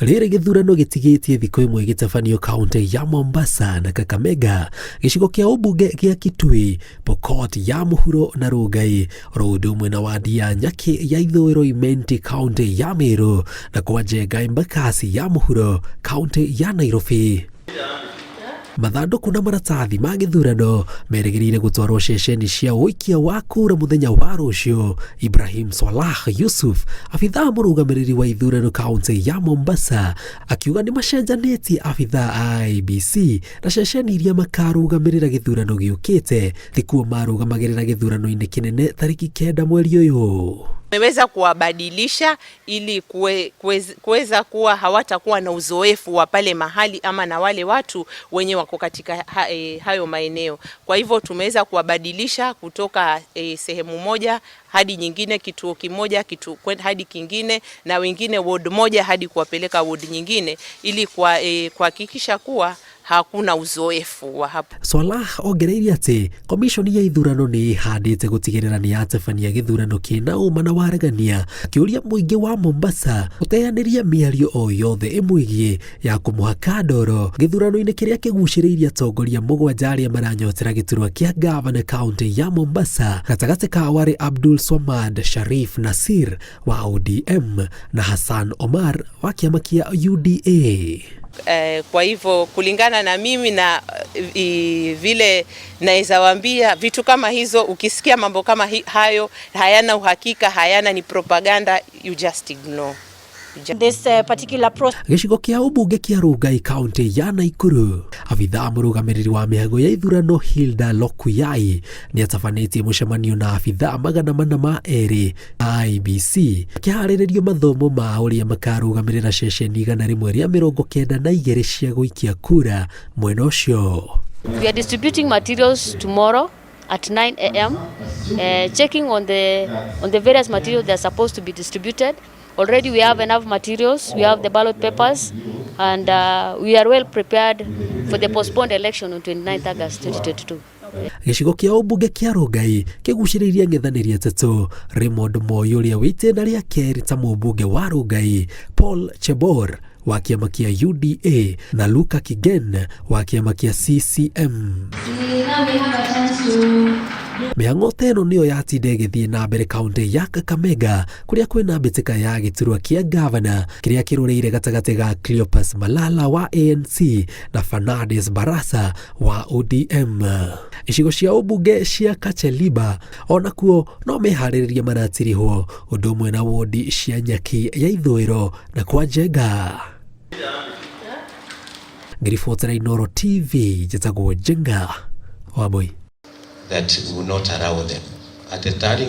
Rĩrĩ gĩthurano gĩtigĩtie thikũ ĩmwe gĩtabanio kaunti ya Mombasa na Kakamega, gĩcigo kĩa ũmbunge gĩa Kitui, Pokot ya mũhuro na Rongai, ũndũ ũmwe na wadi ya Nyaki ya ithũĩro Imenti kaunti ya Meru na kwa Njenga Embakasi ya mũhuro kaunti ya Nairobi. Mathandũkũ na maratathi ma gĩthurano merĩgĩrĩire gũtwarwo ceceni cia ũikia wa kura mũthenya wa rũciũ. Ibrahim Salah Yusuf, abithaa mũrũgamĩrĩri wa ithurano kaunti ya Mombasa, akiuga nĩ macenjanĩtie abithaa a IEBC na ceceni iria makarũgamĩrĩra gĩthurano gĩũkĩte thikuo marũgamagĩrĩra gĩthurano-inĩ kĩnene tariki 9 mweri ũyũ. Tumeweza kuwabadilisha ili kuweza kuwa hawatakuwa na uzoefu wa pale mahali ama na wale watu wenye wako katika hayo maeneo. Kwa hivyo tumeweza kuwabadilisha kutoka sehemu moja hadi nyingine, kituo kimoja hadi kingine, na wengine ward moja hadi kuwapeleka ward nyingine, ili kuhakikisha kuwa hakuna uzoefu wa hapo. Salah ongereire atĩ komishoni ya ithurano nĩ ĩhandĩte gũtigĩrĩra nĩ yatabania gĩthurano kĩna ũma na waragania, akĩũria mũingĩ wa Mombasa gũteanĩria mĩario o yothe ĩmwĩgiĩ ya kũmũhaka ndoro gĩthurano-inĩ kĩrĩa kĩgucĩrĩirie atongoria mũgwanja arĩa maranyotera gĩturwa kĩa gavana kaunti ya Mombasa, gatagatĩ ka Wale Abdul Swamad, Sharif Nasir wa ODM na Hassan Omar wa kĩama kĩa UDA. Kwa hivyo kulingana na mimi na vile naweza waambia, vitu kama hizo ukisikia mambo kama hayo hayana uhakika, hayana, ni propaganda, you just ignore. This particular process. Gĩcigo kĩa ũmbunge kĩa Rongai kaunti ya Nakuru, abithaa mũrũgamĩrĩri wa mĩhang'o ya ithurano Hilda Lokuyai nĩ atabanĩtie mũcemanio na abithaa 400 ma erĩ IEBC kĩharĩrĩrio mathomo ma ũrĩa makarũgamĩrĩra ceceni 192 cia gũikia kura mwena ũcio. We are distributing materials tomorrow at 9 a.m. Checking on the various materials that are supposed to be distributed. Already we have enough materials, we have the ballot papers, and we are well prepared for the postponed election on 29th August 2022. Gĩcigo kĩa ũmbunge kĩa Rongai kĩgucĩrĩirie ang'ethanĩri atatũ: Raymond Moi ũrĩa wĩ itĩna rĩa kerĩ ta mũmbunge wa Rongai, Paul Chebor wa kĩama kĩa UDA na Luka Kigen wa kĩama kĩa CCM. Mĩhang'o ĩno nĩyo yatinde ĩgĩthiĩ na mbere kaunti ya Kakamega, kũrĩa kwĩna mbĩtĩka ya gĩturwa kĩa gavana kĩrĩa kĩrũrĩire gatagatĩ ga Cleopas Malala wa ANC na Fernandes Barasa wa ODM. Icigo cia ũmbunge cia Kacheliba onakuo no meharĩrĩria maratirihwo, ũndũ ũmwe na wodi cia Nyaki ya ithũĩro na kwa Njenga. Ngĩribotera Inooro TV, njĩtagwo Njenga Wambui. That we will not allow them. At the